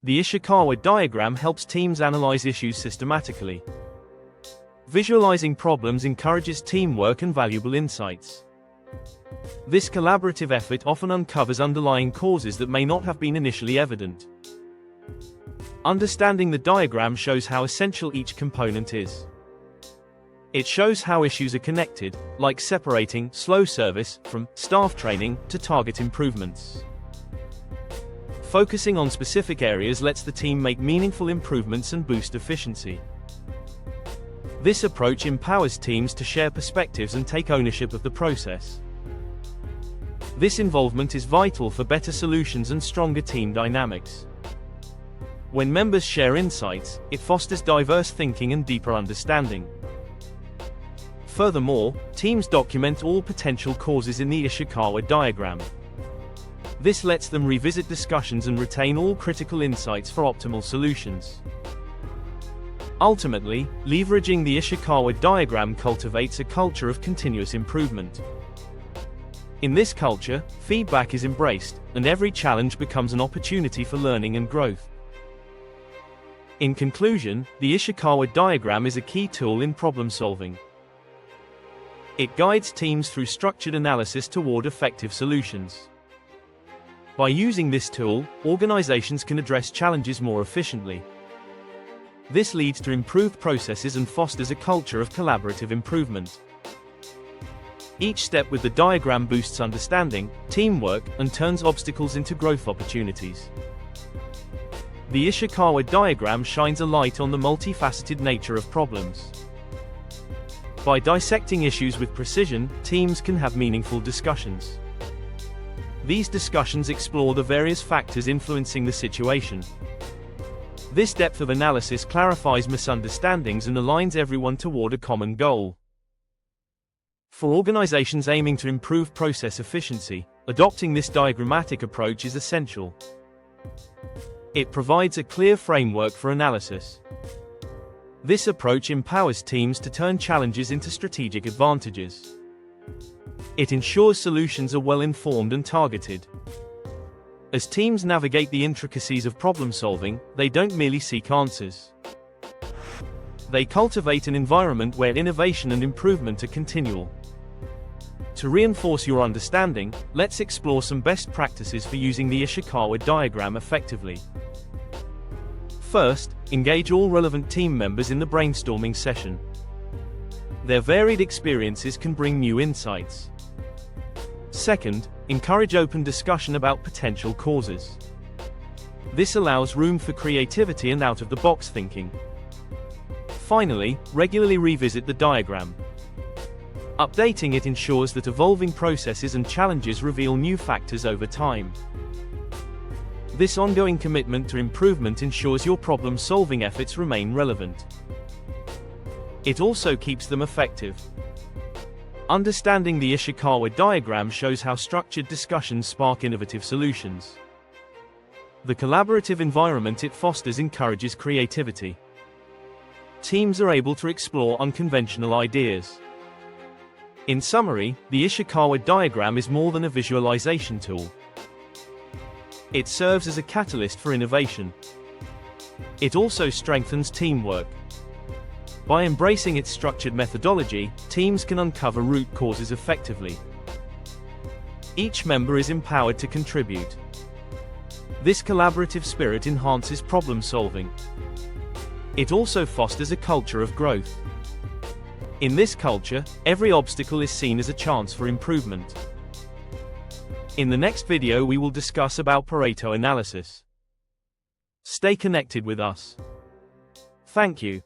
The Ishikawa diagram helps teams analyze issues systematically. Visualizing problems encourages teamwork and valuable insights. This collaborative effort often uncovers underlying causes that may not have been initially evident. Understanding the diagram shows how essential each component is. It shows how issues are connected, like separating slow service from staff training to target improvements. Focusing on specific areas lets the team make meaningful improvements and boost efficiency. This approach empowers teams to share perspectives and take ownership of the process. This involvement is vital for better solutions and stronger team dynamics. When members share insights, it fosters diverse thinking and deeper understanding. Furthermore, teams document all potential causes in the Ishikawa diagram. This lets them revisit discussions and retain all critical insights for optimal solutions. Ultimately, leveraging the Ishikawa diagram cultivates a culture of continuous improvement. In this culture, feedback is embraced, and every challenge becomes an opportunity for learning and growth. In conclusion, the Ishikawa diagram is a key tool in problem solving. It guides teams through structured analysis toward effective solutions. By using this tool, organizations can address challenges more efficiently. This leads to improved processes and fosters a culture of collaborative improvement. Each step with the diagram boosts understanding, teamwork, and turns obstacles into growth opportunities. The Ishikawa diagram shines a light on the multifaceted nature of problems. By dissecting issues with precision, teams can have meaningful discussions. These discussions explore the various factors influencing the situation. This depth of analysis clarifies misunderstandings and aligns everyone toward a common goal. For organizations aiming to improve process efficiency, adopting this diagrammatic approach is essential. It provides a clear framework for analysis. This approach empowers teams to turn challenges into strategic advantages. It ensures solutions are well-informed and targeted. As teams navigate the intricacies of problem-solving, they don't merely seek answers. They cultivate an environment where innovation and improvement are continual. To reinforce your understanding, let's explore some best practices for using the Ishikawa diagram effectively. First, engage all relevant team members in the brainstorming session. Their varied experiences can bring new insights. Second, encourage open discussion about potential causes. This allows room for creativity and out-of-the-box thinking. Finally, regularly revisit the diagram. Updating it ensures that evolving processes and challenges reveal new factors over time. This ongoing commitment to improvement ensures your problem-solving efforts remain relevant. It also keeps them effective. Understanding the Ishikawa diagram shows how structured discussions spark innovative solutions. The collaborative environment it fosters encourages creativity. Teams are able to explore unconventional ideas. In summary, the Ishikawa diagram is more than a visualization tool. It serves as a catalyst for innovation. It also strengthens teamwork. By embracing its structured methodology, teams can uncover root causes effectively. Each member is empowered to contribute. This collaborative spirit enhances problem solving. It also fosters a culture of growth. In this culture, every obstacle is seen as a chance for improvement. In the next video we will discuss about Pareto analysis. Stay connected with us. Thank you.